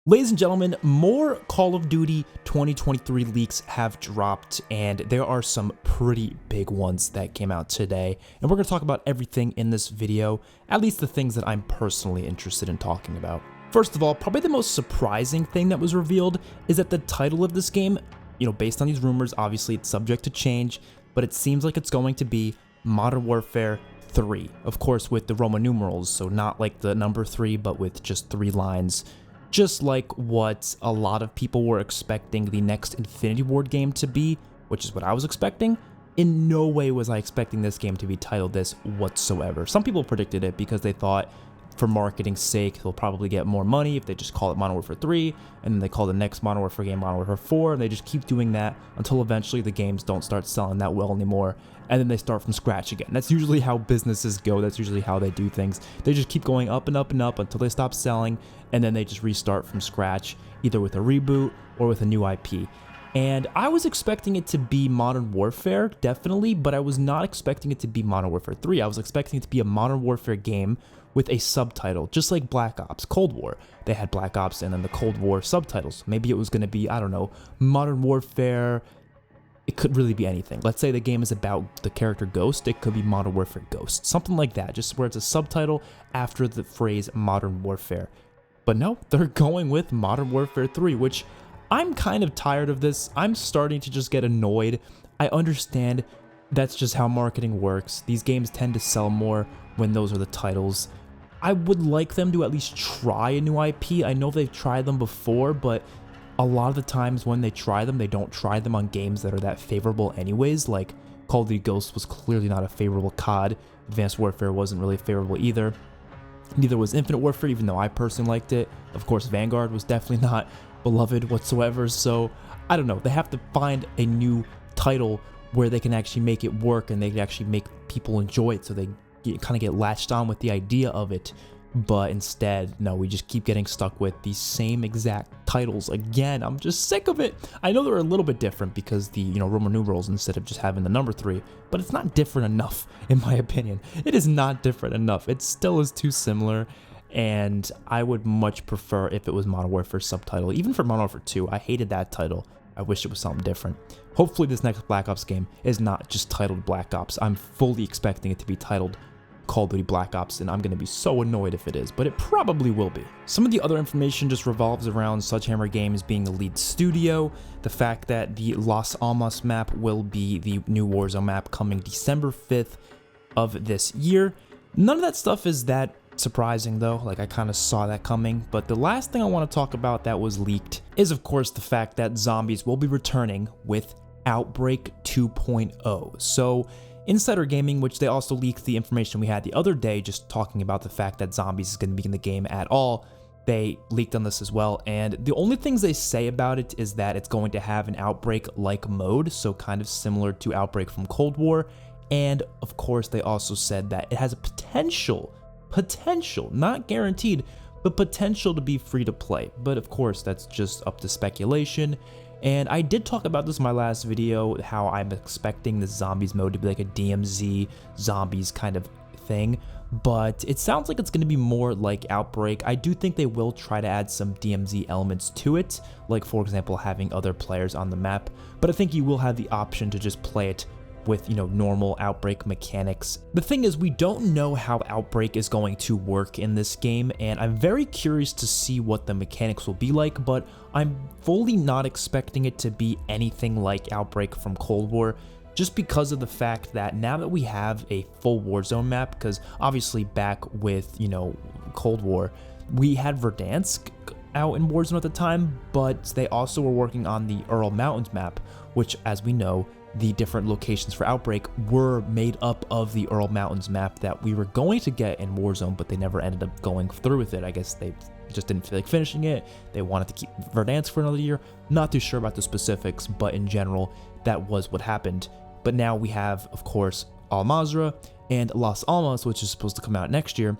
Ladies and gentlemen, more Call of Duty 2023 leaks have dropped, and there are some pretty big ones that came out today. And we're going to talk about everything in this video, at least the things that I'm personally interested in talking about. First of all, probably the most surprising thing that was revealed is that the title of this game, based on these rumors, obviously it's subject to change, but it seems like it's going to be Modern Warfare 3. Of course, with the Roman numerals, so not like the number 3, but with just 3 lines. Just like what a lot of people were expecting the next Infinity Ward game to be, which is what I was expecting. In no way was I expecting this game to be titled this whatsoever. Some people predicted it because they thought for marketing's sake, they'll probably get more money if they just call it Modern Warfare 3, and then they call the next Modern Warfare game Modern Warfare 4, and they just keep doing that until eventually the games don't start selling that well anymore, and then they start from scratch again. That's usually how businesses go. That's usually how they do things. They just keep going up and up and up until they stop selling, and then they just restart from scratch, either with a reboot or with a new IP. And I was expecting it to be Modern Warfare, definitely, but I was not expecting it to be Modern Warfare 3. I was expecting it to be a Modern Warfare game with a subtitle, just like Black Ops, Cold War. They had Black Ops and then the Cold War subtitles. Maybe it was going to be, I don't know, Modern Warfare. It could really be anything. Let's say the game is about the character Ghost. It could be Modern Warfare Ghost. Something like that, just where it's a subtitle after the phrase Modern Warfare. But no, they're going with Modern Warfare 3, which I'm kind of tired of this. I'm starting to just get annoyed. I understand that's just how marketing works. These games tend to sell more when those are the titles. I would like them to at least try a new IP. I know they've tried them before, but a lot of the times when they try them, they don't try them on games that are that favorable anyways. Like Call of Duty Ghosts was clearly not a favorable COD. Advanced Warfare wasn't really favorable either. Neither was Infinite Warfare, even though I personally liked it. Of course, Vanguard was definitely not beloved whatsoever. So I don't know. They have to find a new title where they can actually make it work and they can actually make people enjoy it, so they kind of get latched on with the idea of it. But instead, no, we just keep getting stuck with the same exact titles again. I'm just sick of it. I know they're a little bit different because the Roman numerals instead of just having the number 3, but it's not different enough in my opinion. It is not different enough. It still is too similar, and I would much prefer if it was Modern Warfare subtitle. Even for Modern Warfare 2, I hated that title. I wish it was something different. Hopefully this next Black Ops game is not just titled Black Ops. I'm fully expecting it to be titled Call of Duty Black Ops, and I'm going to be so annoyed if it is, but it probably will be. Some of the other information just revolves around Sledgehammer Games being the lead studio, the fact that the Las Almas map will be the new Warzone map coming December 5th of this year. None of that stuff is that surprising though, like I kind of saw that coming, but the last thing I want to talk about that was leaked is of course the fact that zombies will be returning with Outbreak 2.0. So Insider Gaming, which they also leaked the information we had the other day just talking about the fact that zombies is going to be in the game at all, they leaked on this as well, and the only things they say about it is that it's going to have an Outbreak-like mode, so kind of similar to Outbreak from Cold War, and of course they also said that it has a potential, not guaranteed, but potential to be free to play. But of course that's just up to speculation. And I did talk about this in my last video, how I'm expecting the zombies mode to be like a DMZ zombies kind of thing, but it sounds like it's going to be more like Outbreak. I do think they will try to add some DMZ elements to it, like for example having other players on the map, but I think you will have the option to just play it with normal Outbreak mechanics. The thing is, we don't know how Outbreak is going to work in this game, and I'm very curious to see what the mechanics will be like, but I'm fully not expecting it to be anything like Outbreak from Cold War, just because of the fact that now that we have a full Warzone map, because obviously back with Cold War, we had Verdansk out in Warzone at the time, but they also were working on the Ural Mountains map, which, as we know, the different locations for Outbreak were made up of the Ural Mountains map that we were going to get in Warzone, but they never ended up going through with it. I guess they just didn't feel like finishing it. They wanted to keep Verdansk for another year. Not too sure about the specifics, but in general, that was what happened. But now we have, of course, Al Mazrah and Las Almas, which is supposed to come out next year.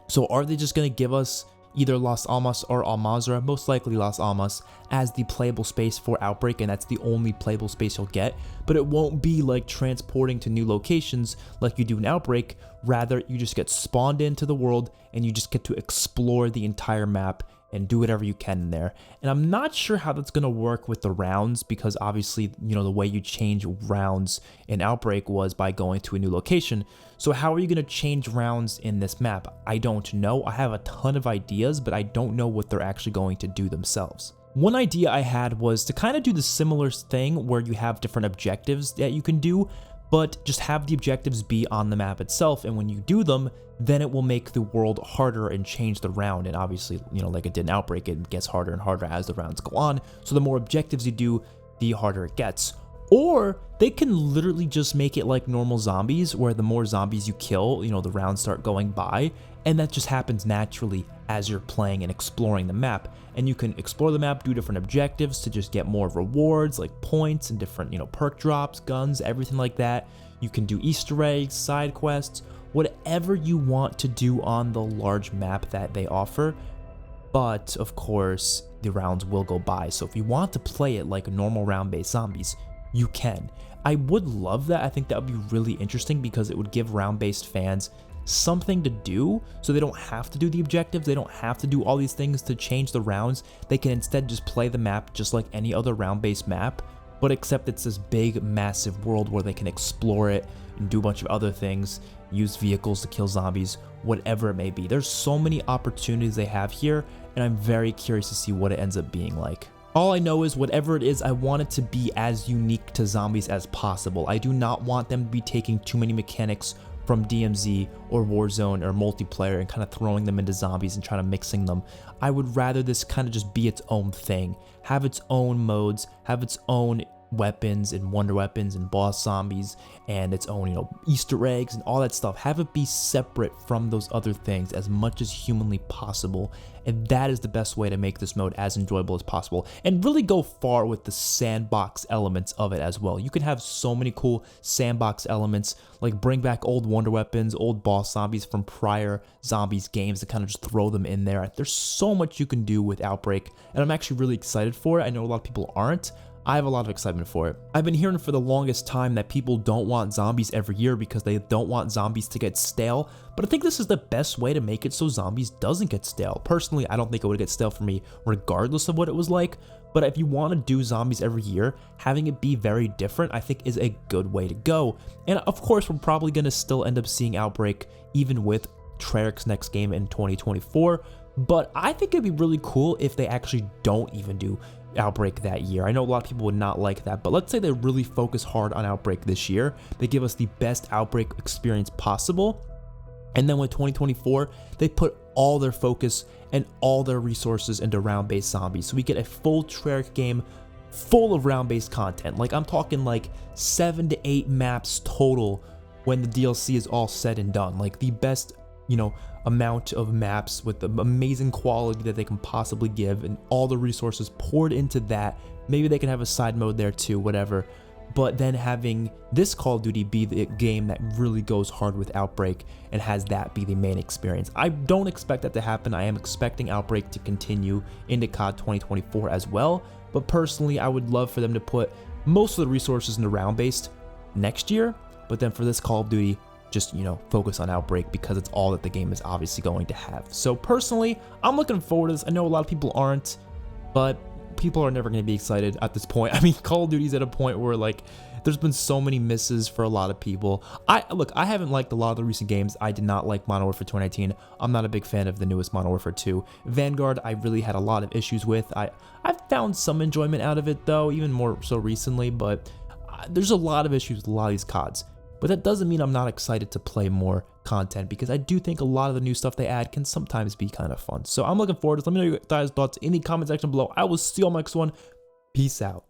So are they just going to give us either Las Almas or Al Mazrah, most likely Las Almas, as the playable space for Outbreak, and that's the only playable space you'll get, but it won't be like transporting to new locations like you do in Outbreak. Rather, you just get spawned into the world and you just get to explore the entire map and do whatever you can in there. And I'm not sure how that's going to work with the rounds, because obviously, you know, the way you change rounds in Outbreak was by going to a new location. So how are you going to change rounds in this map? I don't know. I have a ton of ideas, but I don't know what they're actually going to do themselves. One idea I had was to kind of do the similar thing where you have different objectives that you can do, but just have the objectives be on the map itself, and when you do them, then it will make the world harder and change the round. And obviously, you know, like it did in Outbreak, it gets harder and harder as the rounds go on, so the more objectives you do, the harder it gets. Or they can literally just make it like normal zombies, where the more zombies you kill, you know, the rounds start going by, and that just happens naturally as you're playing and exploring the map. And you can explore the map, do different objectives to just get more rewards like points and different, you know, perk drops, guns, everything like that. You can do Easter eggs, side quests, whatever you want to do on the large map that they offer. But of course, the rounds will go by. So if you want to play it like normal round-based zombies, you can. I would love that. I think that would be really interesting, because it would give round-based fans something to do, so they don't have to do the objectives, they don't have to do all these things to change the rounds. They can instead just play the map just like any other round-based map, but except it's this big massive world where they can explore it and do a bunch of other things, use vehicles to kill zombies, whatever it may be. There's so many opportunities they have here, and I'm very curious to see what it ends up being like. All I know is whatever it is, I want it to be as unique to zombies as possible. I do not want them to be taking too many mechanics from DMZ or Warzone or multiplayer and kind of throwing them into zombies and trying to mixing them. I would rather this kind of just be its own thing, have its own modes, have its own weapons and wonder weapons and boss zombies and its own, you know, Easter eggs and all that stuff. Have it be separate from those other things as much as humanly possible, and that is the best way to make this mode as enjoyable as possible, and really go far with the sandbox elements of it as well. You can have so many cool sandbox elements, like bring back old wonder weapons, old boss zombies from prior zombies games, to kind of just throw them in there. There's so much you can do with Outbreak, and I'm actually really excited for it. I know a lot of people aren't. I have a lot of excitement for it. I've been hearing for the longest time that people don't want zombies every year because they don't want zombies to get stale, but I think this is the best way to make it so zombies doesn't get stale. Personally, I don't think it would get stale for me regardless of what it was like, but if you want to do zombies every year, having it be very different, I think is a good way to go. And of course, we're probably going to still end up seeing Outbreak even with Treyarch's next game in 2024, but I think it'd be really cool if they actually don't even do Outbreak that year. I know a lot of people would not like that, but let's say they really focus hard on Outbreak this year. They give us the best Outbreak experience possible, and then with 2024, they put all their focus and all their resources into round-based zombies, so we get a full Treyarch game full of round-based content. Like, I'm talking like 7 to 8 maps total when the DLC is all said and done. Like the best, you know, amount of maps with the amazing quality that they can possibly give, and all the resources poured into that. Maybe they can have a side mode there too, whatever. But then having this Call of Duty be the game that really goes hard with Outbreak and has that be the main experience. I don't expect that to happen. I am expecting Outbreak to continue into COD 2024 as well. But personally, I would love for them to put most of the resources into round-based next year. But then for this Call of Duty, just, you know, focus on Outbreak because it's all that the game is obviously going to have. So personally, I'm looking forward to this. I know a lot of people aren't, but people are never going to be excited at this point. I mean, Call of Duty's at a point where, like, there's been so many misses for a lot of people. I haven't liked a lot of the recent games. I did not like Modern Warfare 2019. I'm not a big fan of the newest Modern Warfare 2. Vanguard, I really had a lot of issues with. I've found some enjoyment out of it, though, even more so recently, but there's a lot of issues with a lot of these CODs. But that doesn't mean I'm not excited to play more content, because I do think a lot of the new stuff they add can sometimes be kind of fun. So I'm looking forward to this. Let me know your guys' thoughts in the comment section below. I will see you on the next one. Peace out.